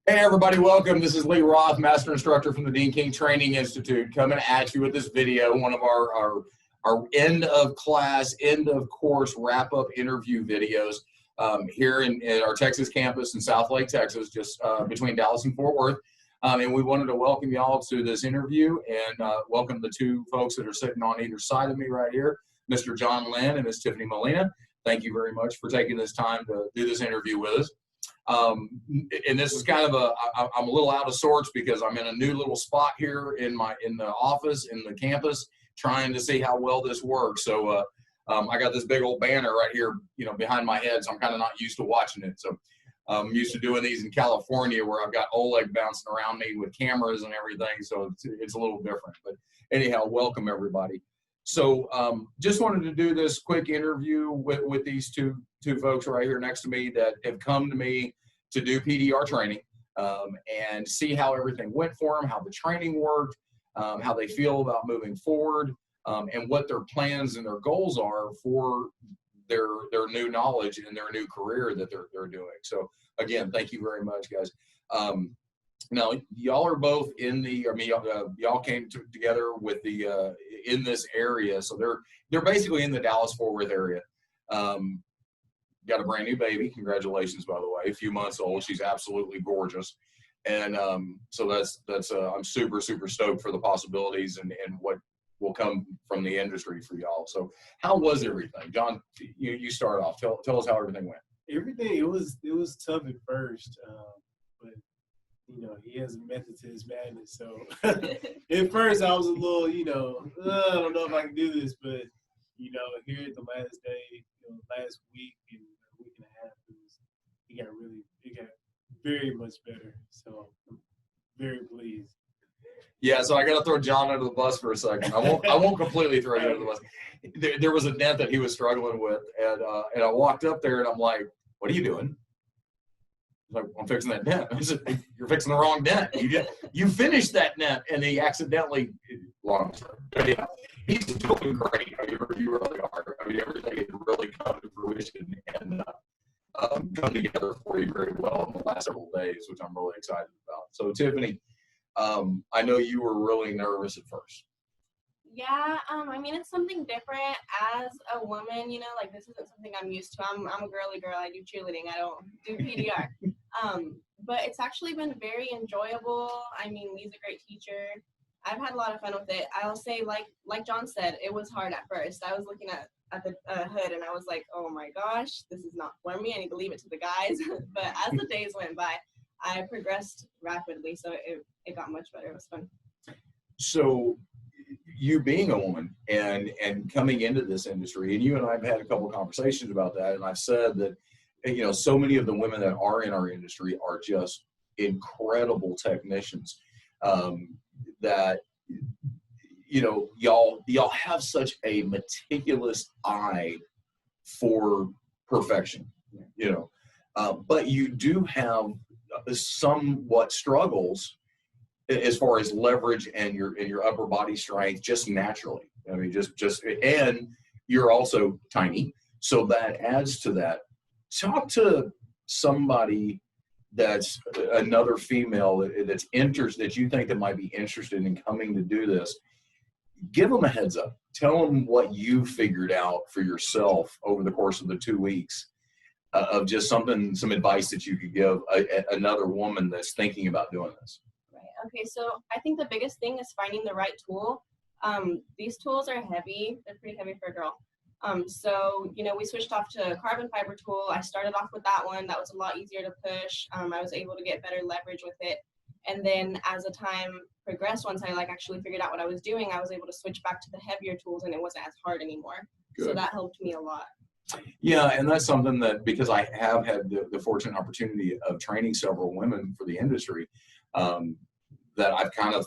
Hey everybody, welcome. This is Lee Roth, Master Instructor from the Dean King Training Institute, coming at you with this video, one of our end of class, end of course wrap-up interview videos here in our Texas campus in Southlake, Texas, just between Dallas and Fort Worth. And we wanted to welcome y'all to this interview and welcome the two folks that are sitting on either side of me right here, Mr. John Lynn and Ms. Tiffany Molina. Thank you very much for taking this time to do this interview with us. And this is kind of I'm a little out of sorts because I'm in a new little spot here in the office, in the campus, trying to see how well this works. So I got this big old banner right here, behind my head, so I'm kind of not used to watching it. So I'm used to doing these in California where I've got Oleg bouncing around me with cameras and everything, so it's a little different. But anyhow, welcome everybody. So just wanted to do this quick interview with these two folks right here next to me that have come to me to do PDR training and see how everything went for them, how the training worked, how they feel about moving forward, and what their plans and their goals are for their new knowledge and their new career that they're doing. So again, thank you very much, guys. Now, y'all are both in y'all came together with the in this area, so they're basically in the Dallas-Fort Worth area. Got a brand new baby. Congratulations, by the way. A few months old. She's absolutely gorgeous, and so that's I'm super stoked for the possibilities and what will come from the industry for y'all. So, how was everything, John? You start off. Tell us how everything went. Everything it was tough at first, but he has a method to his madness. So at first I was a little, I don't know if I can do this, but here at the last day, last week and a week and a half, it got very much better. So I'm very pleased. Yeah, so I got to throw John under the bus for a second. I won't completely throw you under the bus. There was a dent that he was struggling with, and I walked up there and I'm like, "What are you doing?" Like, I'm fixing that dent. I said, "You're fixing the wrong dent. You finished that dent," and he accidentally, long term. Yeah, he's doing great. You really are. Everything has really come to fruition and come together for you very well in the last several days, which I'm really excited about. So, Tiffany, I know you were really nervous at first. Yeah, it's something different as a woman, this isn't something I'm used to. I'm a girly girl. I do cheerleading. I don't do PDR. But it's actually been very enjoyable. Lee's a great teacher. I've had a lot of fun with it. I'll say, like John said, it was hard at first. I was looking at the hood and I was like, oh my gosh, this is not for me. I need to leave it to the guys. But as the days went by, I progressed rapidly, so it got much better. It was fun. So you being a woman and coming into this industry, and you and I have had a couple of conversations about that, and I've said that, so many of the women that are in our industry are just incredible technicians, that, y'all have such a meticulous eye for perfection, but you do have somewhat struggles as far as leverage and your upper body strength, just naturally. And you're also tiny, so that adds to that. Talk to somebody that's another female that you think that might be interested in coming to do this. Give them a heads up. Tell them what you figured out for yourself over the course of the 2 weeks, of just some advice that you could give another woman that's thinking about doing this. Okay, so I think the biggest thing is finding the right tool. These tools are heavy. They're pretty heavy for a girl. So, we switched off to a carbon fiber tool. I started off with that one. That was a lot easier to push. I was able to get better leverage with it. And then as the time progressed, once I actually figured out what I was doing, I was able to switch back to the heavier tools and it wasn't as hard anymore. Good. So that helped me a lot. Yeah, and that's something that, because I have had the fortunate opportunity of training several women for the industry, that I've kind of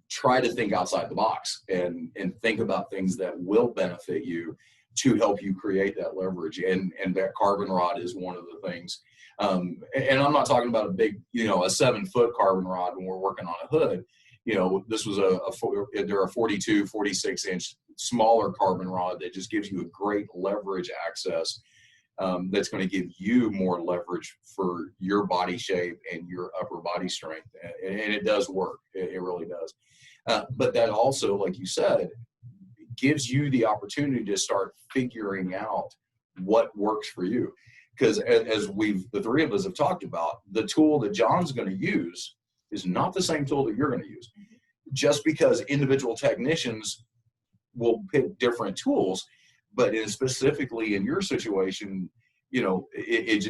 tried to think outside the box and think about things that will benefit you to help you create that leverage. And that carbon rod is one of the things. And I'm not talking about a big, a 7-foot carbon rod when we're working on a hood. This was they're a 42, 46 inch smaller carbon rod that just gives you a great leverage access that's going to give you more leverage for your body shape and your upper body strength. And it does work. It really does. But that also, like you said, gives you the opportunity to start figuring out what works for you. Because as the three of us have talked about, the tool that John's going to use is not the same tool that you're going to use. Just because individual technicians will pick different tools, but specifically in your situation, you know,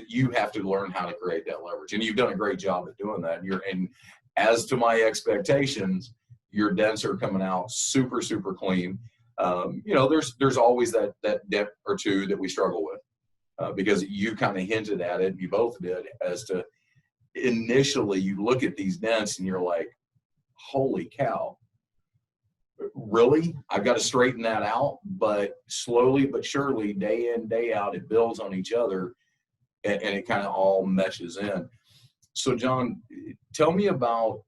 you have to learn how to create that leverage. And you've done a great job at doing that. And as to my expectations, your dents are coming out super, super clean. You know, there's always that dent or two that we struggle with, because you kind of hinted at it, and you both did, as to initially you look at these dents and you're like, holy cow, really? I've got to straighten that out. But slowly but surely, day in, day out, it builds on each other, and it kind of all meshes in. So John, tell me about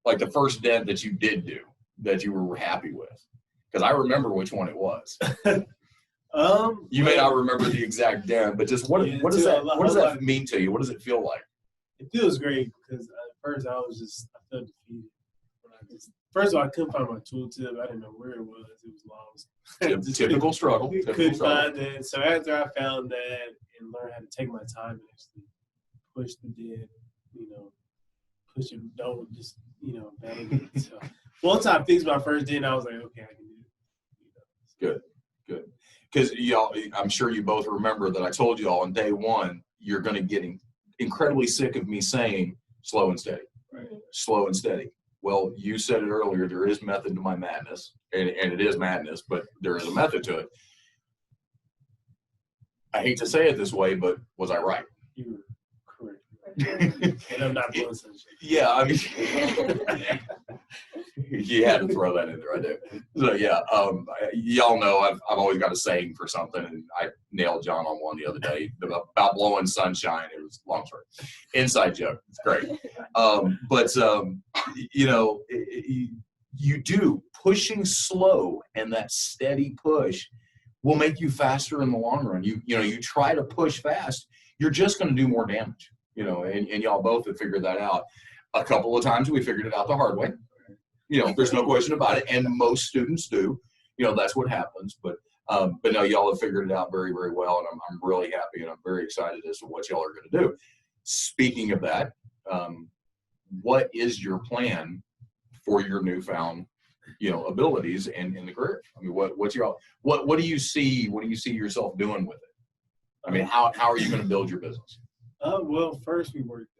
like the first dent that you did do that you were happy with, because I remember which one it was. You may not remember the exact dent, but just what does that mean to you? What does it feel like? It feels great, because at first I felt defeated. First of all, I couldn't find my tool tip. I didn't know where it was. It was lost. Typical struggle. Couldn't find it. So after I found that and learned how to take my time and actually push the dent, you know, push it, don't just, you know, bang it. So once I fixed my first dent, I was like, okay, I can do it. You know. Good. Because y'all, I'm sure you both remember that I told you all on day one, you're going to get incredibly sick of me saying slow and steady. Right. Slow and steady. Well, you said it earlier, there is method to my madness, and it is madness, but there is a method to it. I hate to say it this way, but was I right? You were correct. And I'm not blowing sunshine. Yeah, I mean, you had to throw that in there, I do. So yeah, y'all know I've always got a saying for something, and I nailed John on one the other day about blowing sunshine. It was a long story, inside joke. It's great, but you know, you do pushing slow, and that steady push will make you faster in the long run. You know, you try to push fast, you're just going to do more damage. You know, and y'all both have figured that out. A couple of times we figured it out the hard way. You know, there's no question about it, and most students do. You know, that's what happens. But no, y'all have figured it out very, very well, and I'm really happy, and I'm very excited as to what y'all are going to do. Speaking of that, what is your plan for your newfound, you know, abilities in the career? I mean, what do you see? What do you see yourself doing with it? I mean, how are you going to build your business? Well, first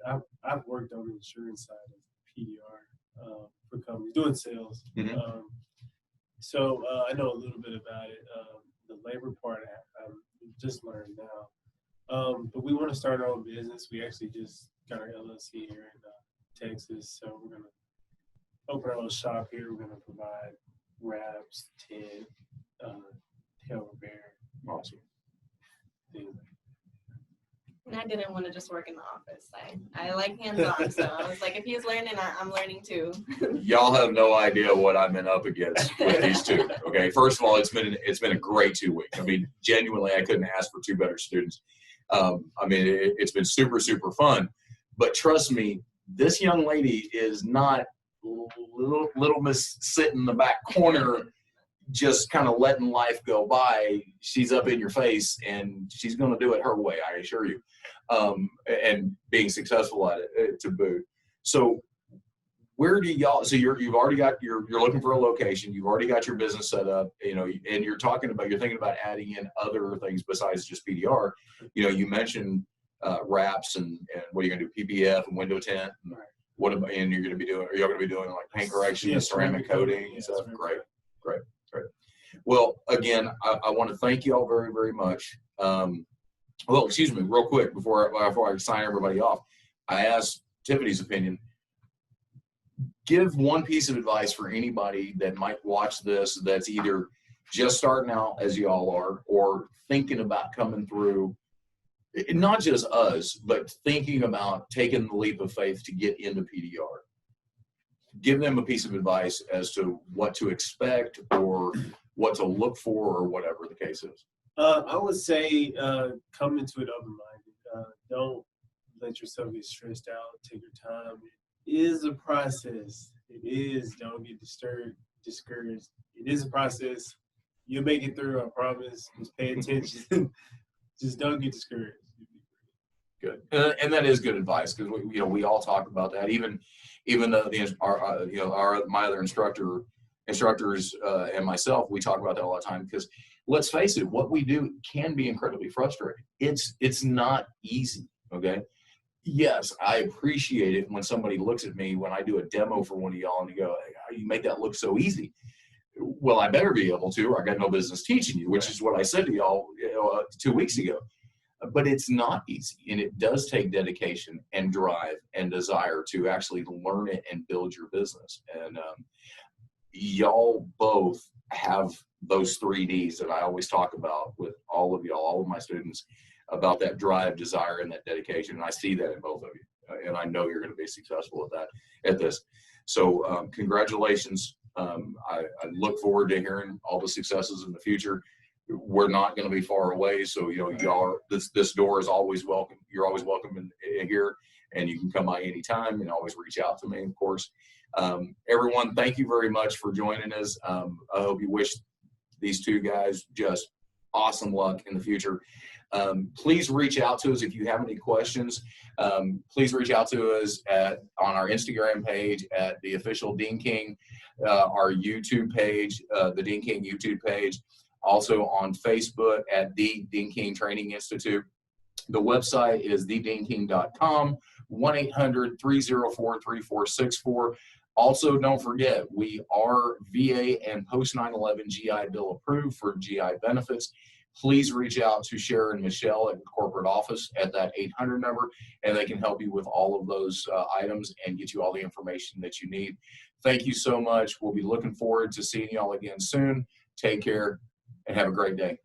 I've worked on the insurance side of PDR for companies, doing sales. Mm-hmm. So I know a little bit about it. The labor part I'm just learned now. But we want to start our own business. We actually just got our LLC here in Texas. So we're going to open our own shop here. We're going to provide wraps, tent, tail repair. Awesome. Things. And I didn't want to just work in the office. I like hands-on, so I was like, if he's learning, I'm learning too. Y'all have no idea what I'm up against with these two. Okay, first of all, it's been a great 2 weeks. I mean, genuinely, I couldn't ask for two better students. I mean, it's been super, super fun. But trust me, this young lady is not little Miss sit in the back corner, just kind of letting life go by. She's up in your face, and she's going to do it her way, I assure you, and being successful at it to boot. So where do y'all, so you've already got, you're looking for a location, you've already got your business set up, you know, and you're thinking about adding in other things besides just PDR. You know, you mentioned wraps and what are you going to do, PPF and window tint, and what about, and are you going to be doing like paint correction and ceramic coating and stuff? Great. Well, again, I want to thank you all very, very much. Well, excuse me, real quick before I sign everybody off, I asked Tiffany's opinion. Give one piece of advice for anybody that might watch this that's either just starting out as y'all are, or thinking about coming through, not just us, but thinking about taking the leap of faith to get into PDR. Give them a piece of advice as to what to expect or what to look for or whatever the case is. I would say come into it open-minded. Don't let yourself get stressed out. Take your time. It is a process. It is. Don't get discouraged. It is a process. You'll make it through, I promise. Just pay attention. Just don't get discouraged. Good, and that is good advice, because we all talk about that. Even my other instructors and myself, we talk about that all the time, because let's face it, what we do can be incredibly frustrating. It's not easy. Okay. Yes, I appreciate it when somebody looks at me when I do a demo for one of y'all and you go, hey, you make that look so easy. Well, I better be able to, or I got no business teaching you, which is what I said to y'all 2 weeks ago. But it's not easy, and it does take dedication and drive and desire to actually learn it and build your business. And y'all both have those 3 Ds that I always talk about with all of y'all, all of my students, about that drive, desire, and that dedication. And I see that in both of you, and I know you're going to be successful at this. So congratulations. I look forward to hearing all the successes in the future. We're not going to be far away, so y'all, this door is always welcome. You're always welcome in here, and you can come by anytime and always reach out to me, of course. Everyone, thank you very much for joining us. I hope you wish these two guys just awesome luck in the future. Please reach out to us if you have any questions. Please reach out to us on our Instagram page at the official Dean King, our YouTube page, the Dean King YouTube page, also on Facebook at the Dean King Training Institute. The website is thedeanking.com, 1-800-304-3464. Also, don't forget, we are VA and post 9/11 GI Bill approved for GI benefits. Please reach out to Sharon and Michelle at the corporate office at that 800 number, and they can help you with all of those items and get you all the information that you need. Thank you so much. We'll be looking forward to seeing y'all again soon. Take care and have a great day.